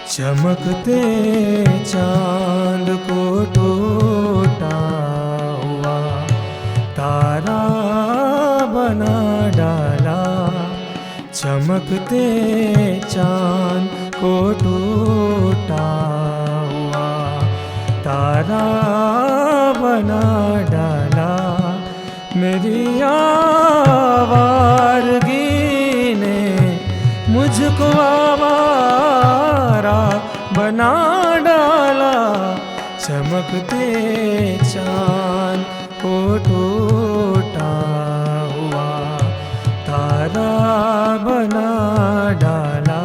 चमकते चांद को टूटा हुआ तारा बना डाला। चमकते चांद को टूटा हुआ तारा बना डाला। मेरी आवारगी ने मुझको आवारा बना डाला। चमकते चांद को टूटा हुआ तारा बना डाला।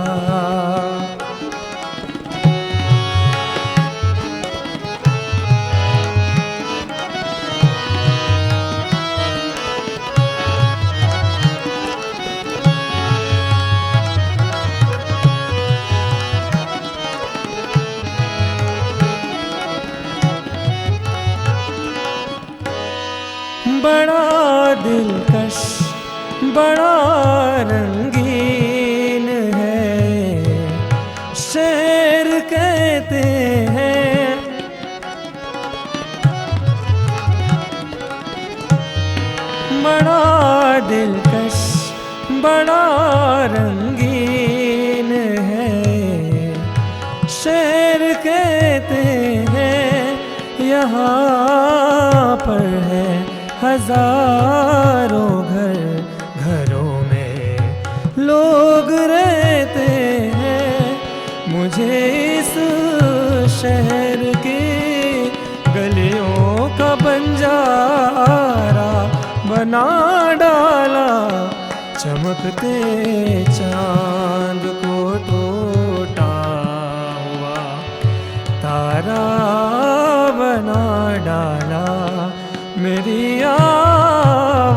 बड़ा दिलकश बड़ा रंगीन है, शेर कहते हैं। बड़ा दिलकश बड़ा रंगीन है, शेर कहते हैं। यहाँ पर है हजारों घर, घरों में लोग रहते हैं। मुझे इस शहर की गलियों का बंजारा बना डाला। चमकते चांद को टूटा हुआ तारा बना डाला। मेरी आवारगी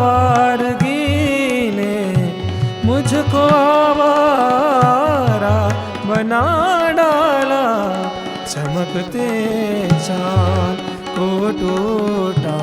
ने मुझको आवारा बना डाला। चमकते चांद को टूटा